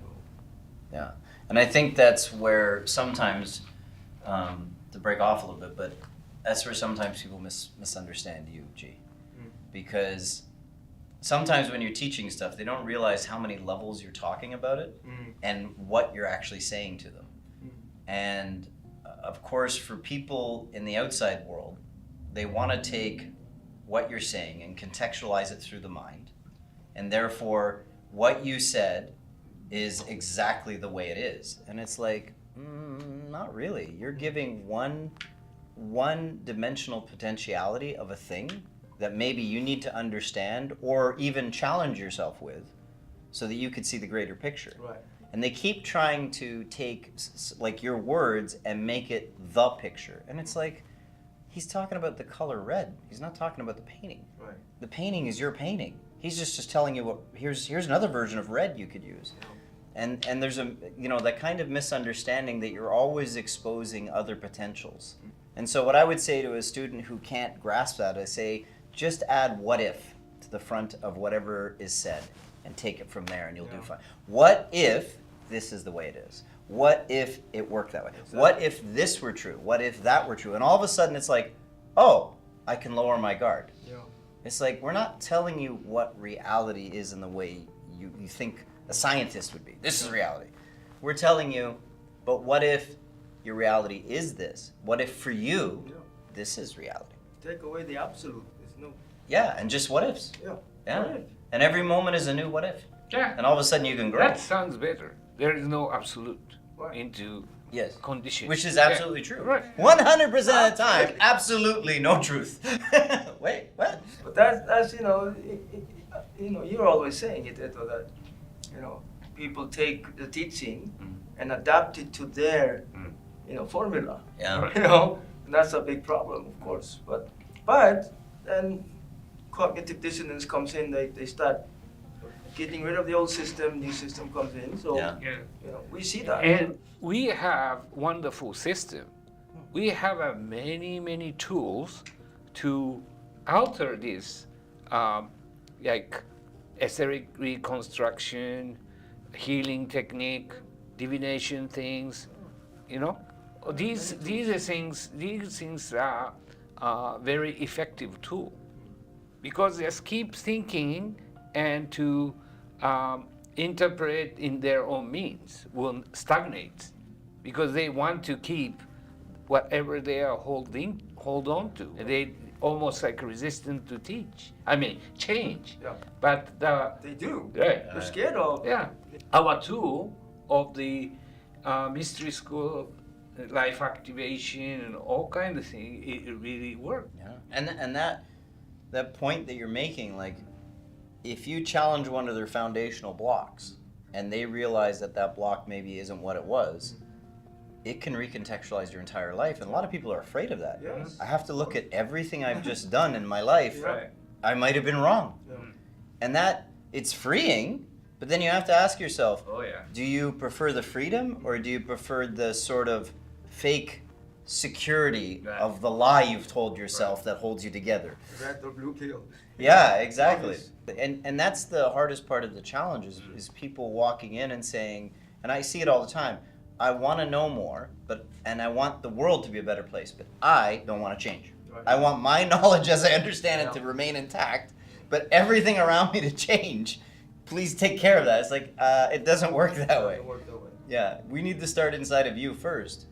And I think that's where sometimes, to break off a little bit, but that's where sometimes people misunderstand you, G. Because sometimes when you're teaching stuff, they don't realize how many levels you're talking about it and what you're actually saying to them. And of course, for people in the outside world, they want to take what you're saying and contextualize it through the mind. And therefore, what you said is exactly the way it is. And it's like, not really. You're giving one-dimensional potentiality of a thing that maybe you need to understand or even challenge yourself with so that you could see the greater picture. Right. And they keep trying to take like your words and make it the picture. And it's like, he's talking about the color red. He's not talking about the painting. Right. The painting is your painting. He's just telling you, here's another version of red you could use. And there's that kind of misunderstanding that you're always exposing other potentials. And so what I would say to a student who can't grasp that, I say, just add what if to the front of whatever is said and take it from there and you'll do fine. What if this is the way it is? What if it worked that way? Exactly. What if this were true? What if that were true? And all of a sudden it's like, I can lower my guard. Yeah. It's like, we're not telling you what reality is in the way you think a scientist would be. This is reality. We're telling you, but what if your reality is this? What if for you, this is reality? Take away the absolute. There's no. Yeah, and just what ifs. Yeah. What if? And every moment is a new what if. Yeah. And all of a sudden you can grow. That sounds better. There is no absolute Right. into Yes. conditions. Which is absolutely true. Right. 100% of the time, absolutely no truth. Wait, what? But that's you're always saying it, Eto, that people take the teaching and adapt it to their formula. Yeah. And that's a big problem, of course. But then cognitive dissonance comes in. They start getting rid of the old system, new system comes in. So we see that. And we have wonderful system. We have many tools to alter this, like etheric reconstruction, healing technique, divination things, you know. These things are very effective too, because they just keep thinking and to interpret in their own means will stagnate, because they want to keep whatever they are hold on to. They almost like resistant to change. Yeah. But They do. right. They're scared of. Yeah. Our tool of the mystery school, life activation, and all kind of things, it really worked. Yeah. And that point that you're making, like, if you challenge one of their foundational blocks and they realize that that block maybe isn't what it was, it can recontextualize your entire life. And a lot of people are afraid of that. Yes. I have to look at everything I've just done in my life. Right. I might have been wrong. Yeah. And that, it's freeing, but then you have to ask yourself, Oh yeah. do you prefer the freedom or do you prefer the sort of fake security Right. of the lie you've told yourself that holds you together? Red or blue pill. Yeah, exactly. Obvious. And that's the hardest part of the challenge is people walking in and saying, and I see it all the time, I want to know more, and I want the world to be a better place, but I don't want to change. Right. I want my knowledge as I understand it Yeah. to remain intact, but everything around me to change. Please take care of that. It's like, it doesn't work that way. Doesn't work that way. Yeah, we need to start inside of you first.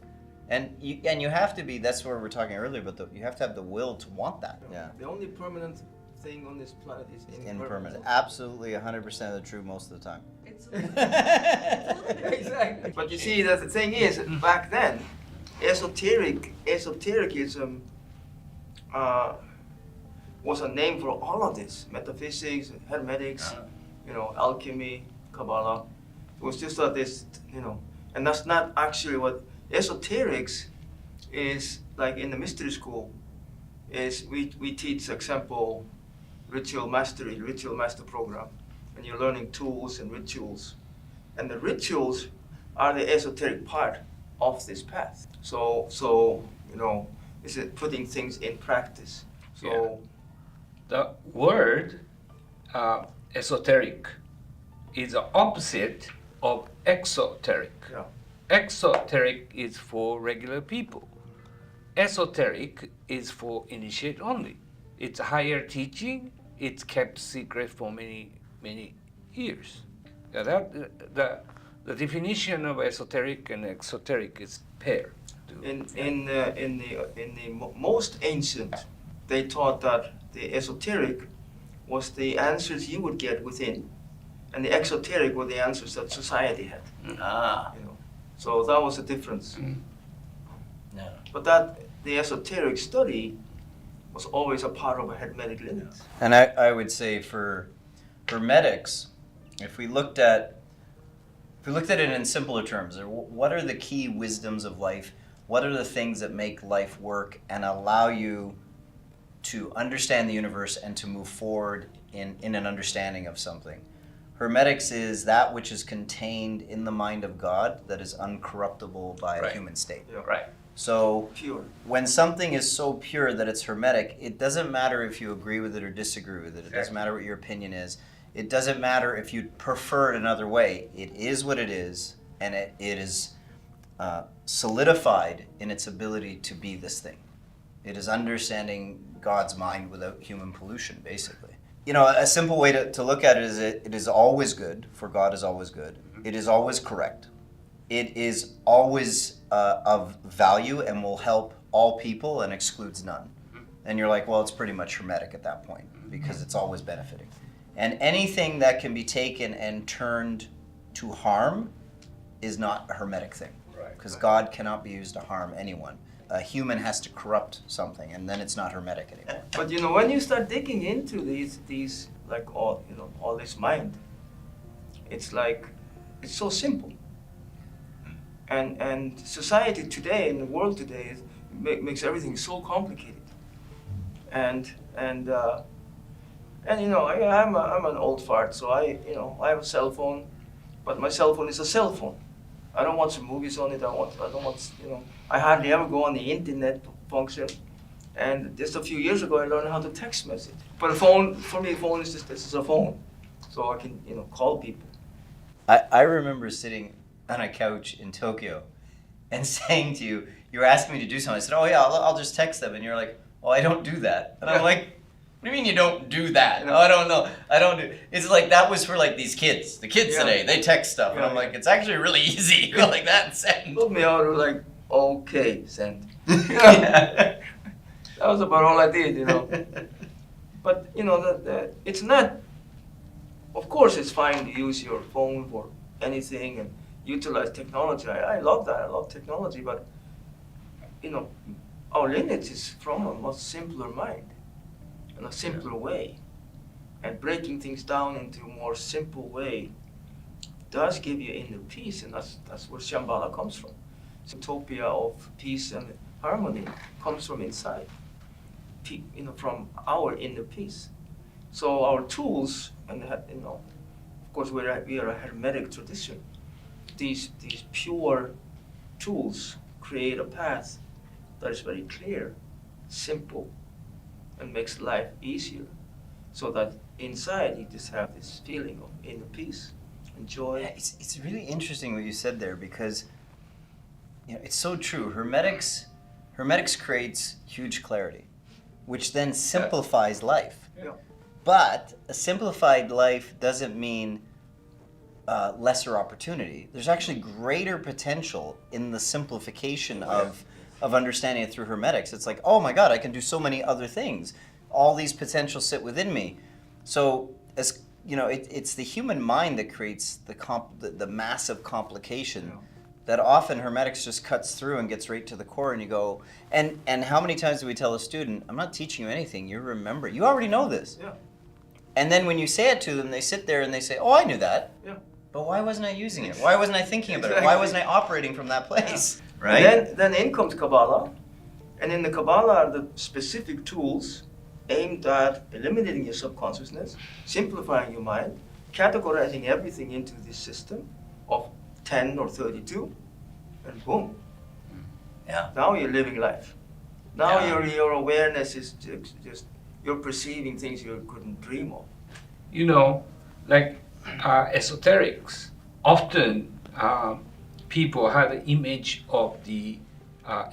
And you have to be, that's where we were talking earlier, but you have to have the will to want that. Yeah. The only permanent thing on this planet is Impermanent. Absolutely 100% of the truth most of the time. It's Exactly. But you see, that the thing is, back then, esotericism was a name for all of this: metaphysics, hermetics, alchemy, Kabbalah. It was just this, and that's not actually what esoterics is like in the mystery school. Is we teach, example, ritual master program, and you're learning tools and rituals, and the rituals are the esoteric part of this path. So is it putting things in practice? So The word esoteric is the opposite of exoteric. yeah, Exoteric is for regular people. Esoteric is for initiate only. It's higher teaching. It's kept secret for many years. Yeah, the definition of esoteric and exoteric is pair. in the most ancient, they taught that the esoteric was the answers you would get within, and the exoteric were the answers that society had. Ah. So that was the difference. Yeah. But that the esoteric study was always a part of a hermetic lineage. And I would say for hermetics, if we looked at it in simpler terms, what are the key wisdoms of life? What are the things that make life work and allow you to understand the universe and to move forward in an understanding of something? Hermetics is that which is contained in the mind of God that is uncorruptible by a Right. human state. Yeah. Right. So Pure. when something is so pure that it's hermetic, it doesn't matter if you agree with it or disagree with it. It doesn't matter what your opinion is. It doesn't matter if you prefer it another way. It is what it is, and it is solidified in its ability to be this thing. It is understanding God's mind without human pollution, basically. A simple way to look at it is it is always good, for God is always good. It is always correct. It is always of value and will help all people and excludes none. And you're like, well, it's pretty much hermetic at that point because it's always benefiting. And anything that can be taken and turned to harm is not a hermetic thing. Right. Because God cannot be used to harm anyone. A human has to corrupt something, and then it's not hermetic anymore. But when you start digging into these like all this mind, it's like it's so simple. And society today, in the world today, makes everything so complicated. I'm an old fart, so I have a cell phone, but my cell phone is a cell phone. I don't watch movies on it. I hardly ever go on the internet function. And just a few years ago, I learned how to text message. But a phone, for me, phone is just this is a phone, so I can call people. I remember sitting on a couch in Tokyo and saying to you, you were asking me to do something. I said, oh yeah, I'll just text them. And you're like, well, I don't do that. And I'm like, what do you mean you don't do that? No, I don't know. I don't do. It's like that was for like these kids. The kids today, they text stuff. And I'm like, it's actually really easy. Go like that and send. Put me out like, okay, send. Yeah. That was about all I did, you know. But, you know, it's not, of course it's fine to use your phone for anything and utilize technology. I love that. I love technology, but, you know, our lineage is from a much simpler mind, in a simpler way. And breaking things down into a more simple way does give you inner peace, and that's where Shambhala comes from. Utopia of peace and harmony comes from inside, you know, from our inner peace. So our tools, and you know, of course we are a hermetic tradition. These pure tools create a path that is very clear, simple, and makes life easier. So that inside you just have this feeling of inner peace and joy. Yeah, it's really interesting what you said there, because you know, it's so true. Hermetics creates huge clarity, which then simplifies life. Yeah. But a simplified life doesn't mean lesser opportunity. There's actually greater potential in the simplification of understanding it through hermetics. It's like, oh my God, I can do so many other things. All these potentials sit within me. So, as you know, it's the human mind that creates the massive complication that often hermetics just cuts through and gets right to the core. And you go, and how many times do we tell a student, I'm not teaching you anything, you remember, you already know this. Yeah. And then when you say it to them, they sit there and they say, oh, I knew that. Yeah. But why wasn't I using it? Why wasn't I thinking about it? Why wasn't I operating from that place? Yeah. Right? And then in comes Kabbalah. And in the Kabbalah are the specific tools aimed at eliminating your subconsciousness, simplifying your mind, categorizing everything into this system of 10 or 32, and boom. Yeah. Now you're living life. Now Yeah. your awareness is just you're perceiving things you couldn't dream of. You know, like esoterics, often people have an image of the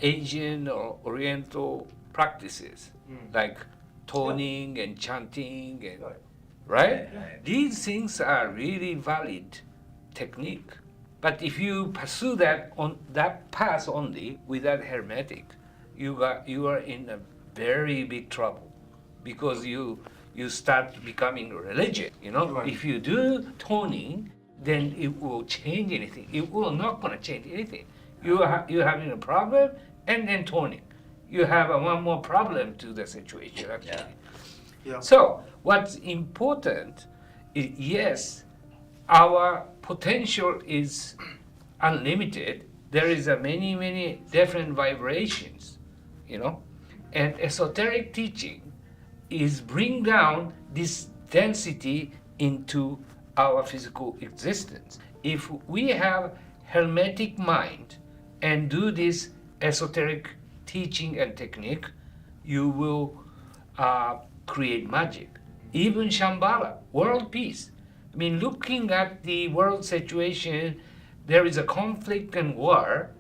Asian or Oriental practices, like toning and chanting, and right? These things are really valid technique. But if you pursue that on that path only without hermetic, you are in a very big trouble, because you start becoming religious. You know, Right. if you do toning, then it will change anything. It will not gonna change anything. You're having a problem, and then toning, you have one more problem to the situation. Actually. Yeah. So what's important is, yes, our potential is unlimited. There is a many different vibrations, you know, and esoteric teaching is bring down this density into our physical existence. If we have hermetic mind and do this esoteric teaching and technique, you will create magic. Even Shambhala, world peace. I mean, looking at the world situation, there is a conflict and war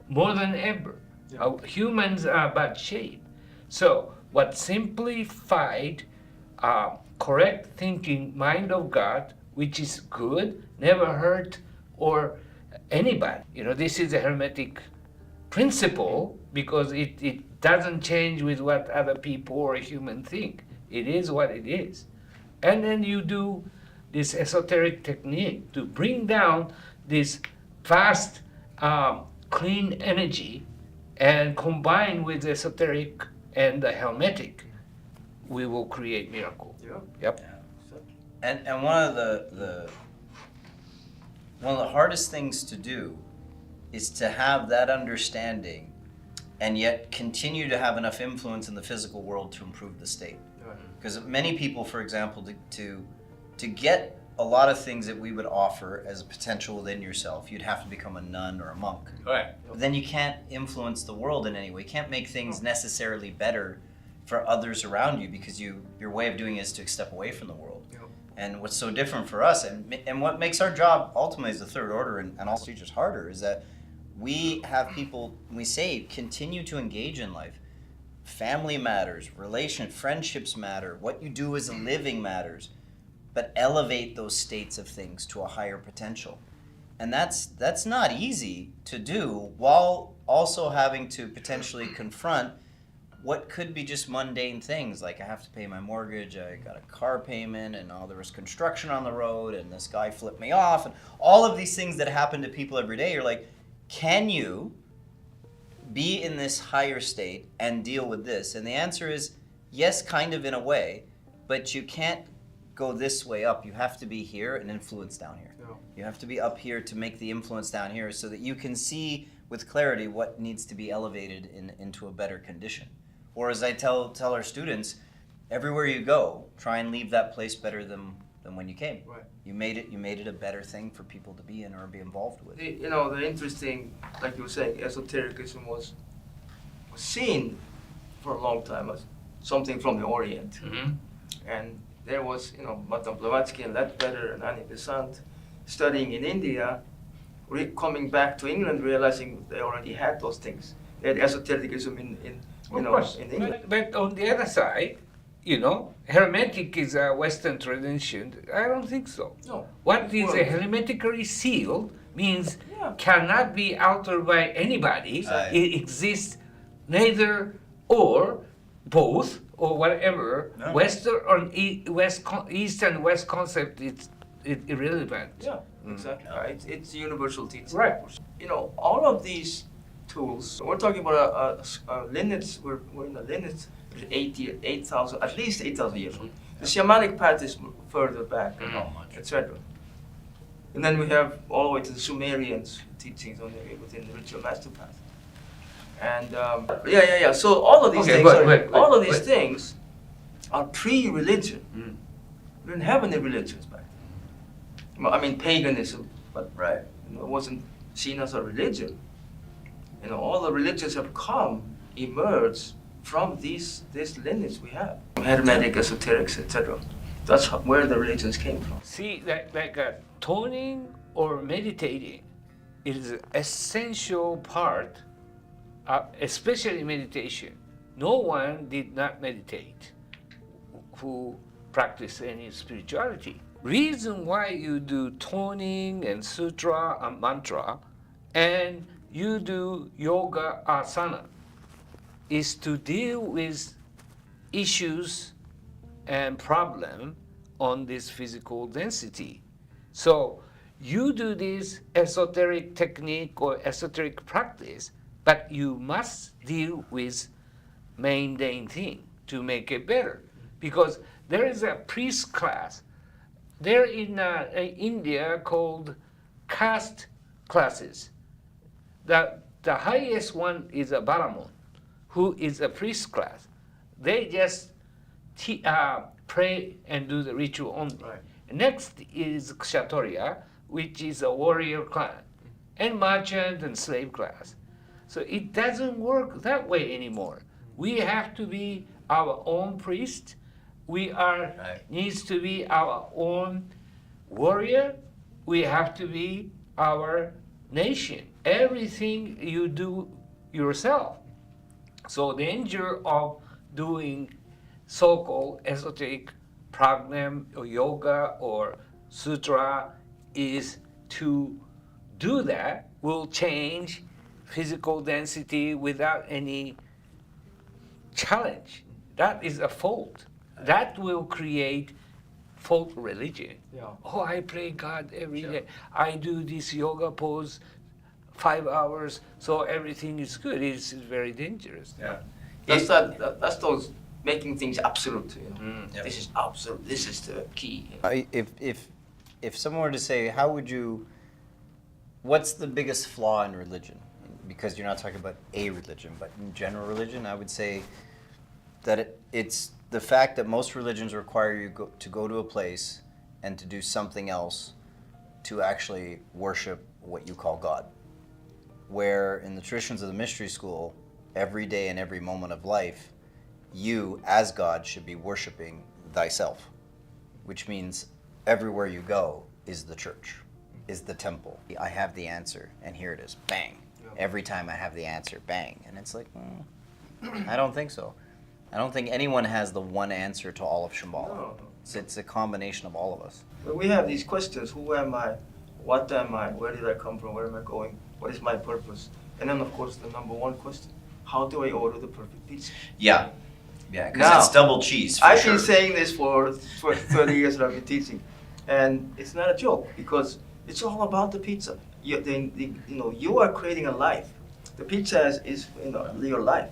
more than ever. Yeah. Humans are bad shape. So what simplified, correct thinking mind of God, which is good, never hurt or anybody. You know, this is a hermetic principle, because it doesn't change with what other people or human think. It is what it is. And then you do this esoteric technique to bring down this fast, clean energy, and combine with esoteric and the hermetic, we will create miracle. Yeah. Yep. And one of the hardest things to do is to have that understanding and yet continue to have enough influence in the physical world to improve the state. Because many people, for example, to get a lot of things that we would offer as a potential within yourself, you'd have to become a nun or a monk. Right. But then you can't influence the world in any way. You can't make things necessarily better for others around you, because your way of doing it is to step away from the world. Yeah. And what's so different for us, and what makes our job ultimately as the third order and also teachers harder, is that we have people, we say, continue to engage in life. Family matters, friendships matter, what you do as a living matters, but elevate those states of things to a higher potential. And that's not easy to do while also having to potentially confront what could be just mundane things, like I have to pay my mortgage, I got a car payment, and there was construction on the road, and this guy flipped me off, and all of these things that happen to people every day. You're like, can you be in this higher state and deal with this? And the answer is yes, kind of in a way, but you can't go this way up. You have to be here and influence down here. No. You have to be up here to make the influence down here so that you can see with clarity what needs to be elevated into a better condition. Or as I tell our students, everywhere you go, try and leave that place better than when you came. Right. You made it a better thing for people to be in or be involved with. The interesting, like you were saying, esotericism was seen for a long time as something from the Orient. Mm-hmm. And there was, Madame Blavatsky and Ledbetter and Annie Besant studying in India, coming back to England, realizing they already had those things. They had esotericism in England. But on the other side, Hermetic is a Western tradition. I don't think so. No. What is Well, hermetically sealed means Yeah. cannot be altered by anybody. Right. It exists neither or, both or whatever. No. Western or East and West concept is irrelevant. Yeah, exactly. It's universal teaching. Right. All of these tools, we're talking about a lineage, we're in a lineage 8,000, at least 8,000 years old. The shamanic path is further back, etc. And then we have all the way to the Sumerians teachings within the ritual master path. And so all of these all of these things are pre-religion. We didn't have any religions back then. Well, I mean paganism, but Right. it wasn't seen as a religion. All the religions have emerged from this lineage we have. Hermetic, esoterics, etc. That's where the religions came from. See, like toning or meditating is an essential part, especially meditation. No one did not meditate who practiced any spirituality. Reason why you do toning and sutra and mantra and you do yoga asana is to deal with issues and problem on this physical density. So you do this esoteric technique or esoteric practice, but you must deal with mundane thing to make it better. Because there is a priest class there in India called caste classes. The highest one is a Brahmin, who is a priest class. They just pray and do the ritual only. Right. Next is Kshatriya, which is a warrior clan, and merchant and slave class. So it doesn't work that way anymore. We have to be our own priest. Needs to be our own warrior. We have to be our nation. Everything you do yourself. So the danger of doing so-called esoteric program or yoga or sutra is to do that will change physical density without any challenge. That is a fault. That will create folk religion. Yeah. Oh, I pray God every day. I do this yoga pose 5 hours, so everything is good. It's very dangerous. Yeah. That's those making things absolute. Yep. This is absolute. This is the key. If someone were to say, what's the biggest flaw in religion? Because you're not talking about a religion, but in general religion, I would say that it's the fact that most religions require you to go to a place and to do something else to actually worship what you call God. Where in the traditions of the mystery school, every day and every moment of life, you as God should be worshiping thyself, which means everywhere you go is the church, is the temple. I have the answer, and here it is, bang. Every time I have the answer, bang. And it's like, I don't think so. I don't think anyone has the one answer to all of Shambhala. No. It's a combination of all of us. But we have these questions: who am I? What am I? Where did I come from? Where am I going? What is my purpose? And then, of course, the number one question: how do I order the perfect pizza? Yeah, because Now, it's double cheese. For I've sure. been saying this for 30 years that I've been teaching, and it's not a joke because it's all about the pizza. You are creating a life. The pizza is your life,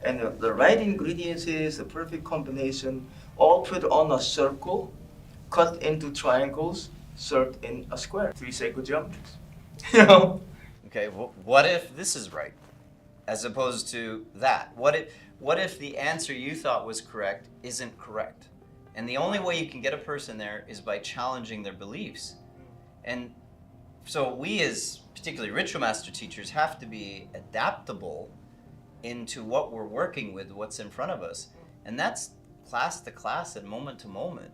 and the right ingredients is the perfect combination, all put on a circle, cut into triangles, served in a square. 3 sacred geometries. Okay, what if this is right, as opposed to that? What if the answer you thought was correct isn't correct? And the only way you can get a person there is by challenging their beliefs. And so we, as particularly ritual master teachers, have to be adaptable into what we're working with, what's in front of us. And that's class to class and moment to moment.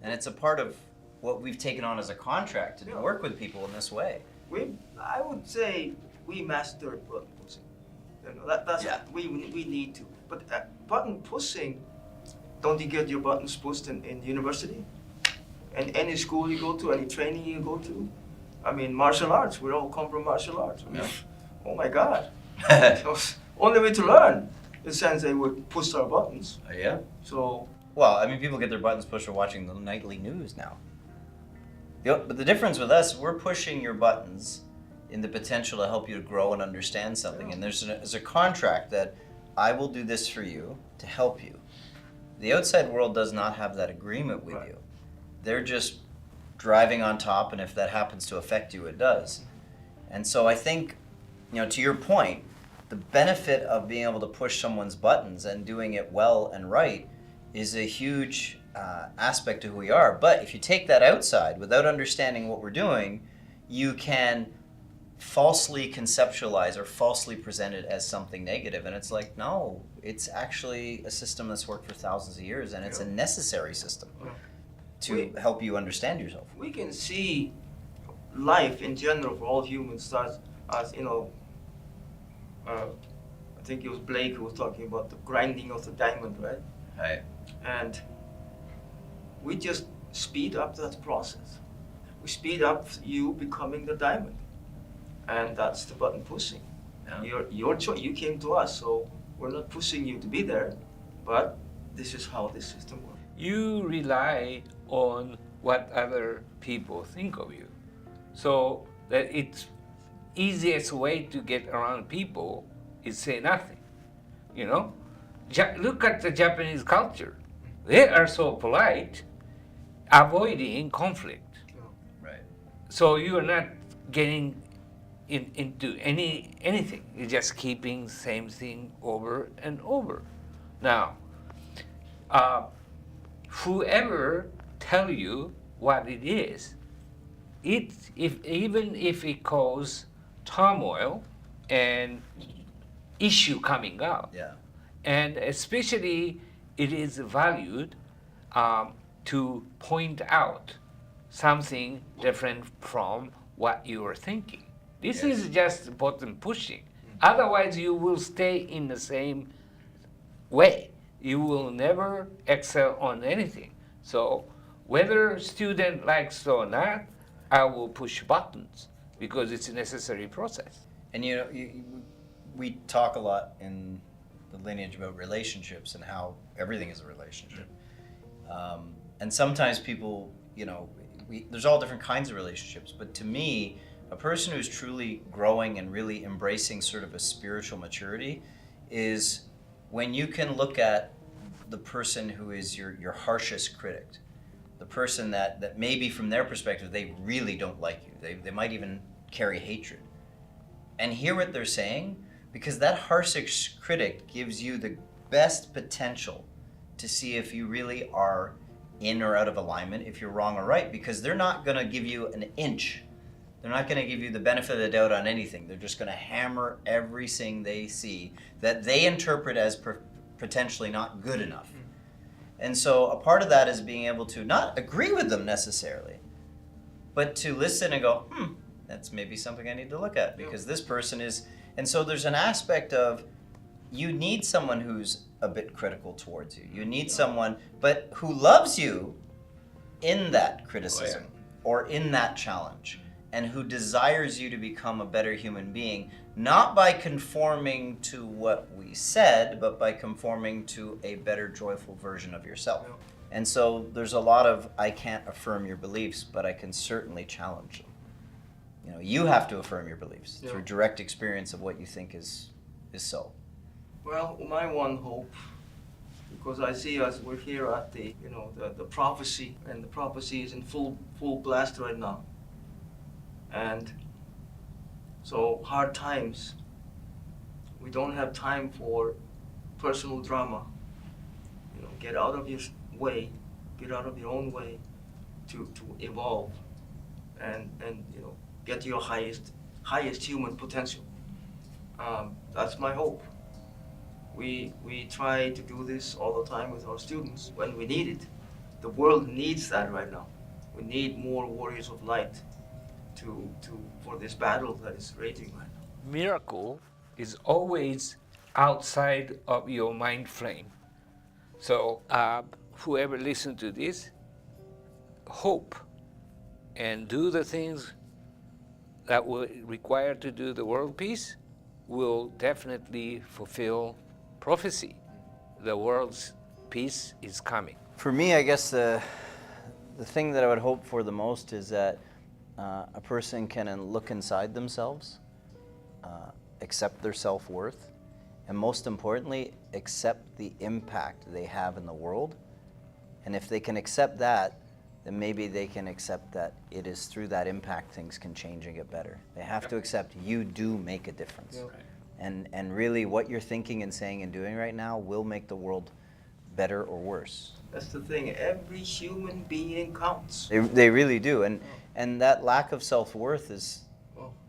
And it's a part of what we've taken on as a contract to work with people in this way. I would say we master button pushing. We need to. But button pushing, don't you get your buttons pushed in university? And any school you go to, any training you go to? I mean, martial arts, we all come from martial arts. Oh my God. Only way to learn, in the sense they would push our buttons. Yeah? So. Well, I mean, people get their buttons pushed for watching the nightly news now. But the difference with us, we're pushing your buttons in the potential to help you to grow and understand something. And there's a contract that I will do this for you to help you. The outside world does not have that agreement with you. They're just driving on top, and if that happens to affect you, it does. And so I think, to your point, the benefit of being able to push someone's buttons and doing it well and right is a huge aspect of who we are. But if you take that outside without understanding what we're doing, you can falsely conceptualize or falsely present it as something negative. And it's like, no, it's actually a system that's worked for thousands of years, and it's a necessary system to help you understand yourself. We can see life in general for all humans as I think it was Blake who was talking about the grinding of the diamond, right? Right. And we just speed up that process. We speed up you becoming the diamond. And that's the button pushing. Yeah. Your choice. You came to us, so we're not pushing you to be there, but this is how this system works. You rely on what other people think of you. So that it's easiest way to get around people is say nothing. Look at the Japanese culture. They are so polite, avoiding conflict. Right. So you are not getting into anything. You're just keeping same thing over and over. Now, whoever tell you what it is, even if it causes turmoil and issue coming up, and especially it is valued to point out something different from what you are thinking. This is just button pushing. Otherwise, you will stay in the same way. You will never excel on anything. So whether student likes or not, I will push buttons because it's a necessary process. And we talk a lot in the lineage about relationships and how everything is a relationship. And sometimes people, there's all different kinds of relationships, but to me, a person who's truly growing and really embracing sort of a spiritual maturity is when you can look at the person who is your harshest critic, the person that maybe from their perspective, they really don't like you. They might even carry hatred. And hear what they're saying, because that harshest critic gives you the best potential to see if you really are in or out of alignment, if you're wrong or right, because they're not going to give you an inch. They're not going to give you the benefit of the doubt on anything. They're just going to hammer everything they see that they interpret as potentially not good enough. And so a part of that is being able to not agree with them necessarily, but to listen and go, that's maybe something I need to look at because this person is. And so there's an aspect of you need someone who's a bit critical towards you. You need someone, but who loves you in that criticism or in that challenge, and who desires you to become a better human being, not by conforming to what we said, but by conforming to a better, joyful version of yourself. And so there's a lot of, I can't affirm your beliefs, but I can certainly challenge them. You know, you have to affirm your beliefs through direct experience of what you think is so. Well, my one hope, because I see us, we're here at the, the prophecy, and the prophecy is in full blast right now. And so hard times, we don't have time for personal drama. Get out of your way, get out of your own way to evolve and get to your highest human potential. That's my hope. We try to do this all the time with our students when we need it. The world needs that right now. We need more warriors of light for this battle that is raging right now. Miracle is always outside of your mind frame. So whoever listens to this, hope and do the things that will require to do the world peace will definitely fulfill prophecy. The world's peace is coming. For me, I guess the thing that I would hope for the most is that a person can look inside themselves, accept their self-worth, and most importantly, accept the impact they have in the world. And if they can accept that, then maybe they can accept that it is through that impact things can change and get better. They have to accept you do make a difference. And really what you're thinking and saying and doing right now will make the world better or worse. That's the thing. Every human being counts. They really do. And that lack of self-worth is,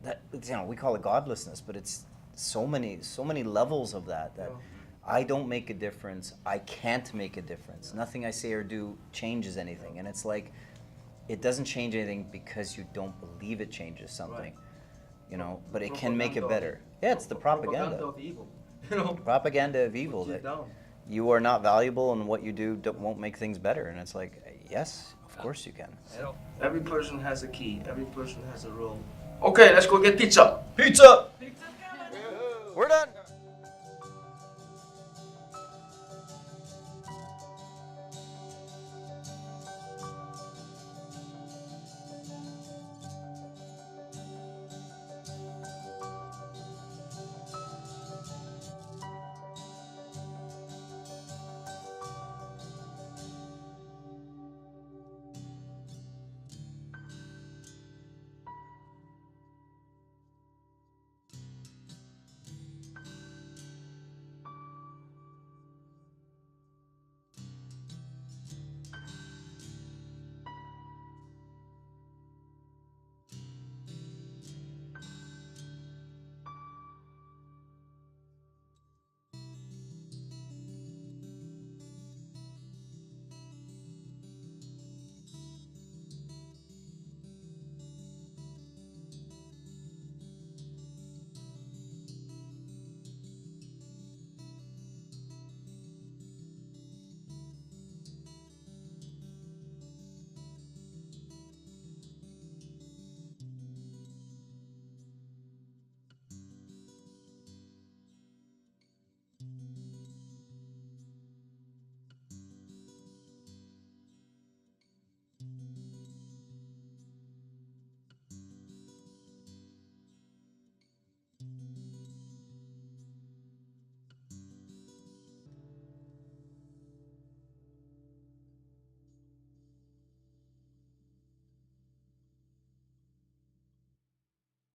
that we call it godlessness, but it's so many levels of that I don't make a difference. I can't make a difference. Nothing I say or do changes anything. And it's like, it doesn't change anything because you don't believe it changes something. But it can make it better. Yeah, it's the propaganda. Propaganda of evil. Propaganda of evil. That you are not valuable and what you do won't make things better. And it's like, yes, of course you can. Every person has a key. Every person has a role. Okay, let's go get pizza. Pizza! We're done.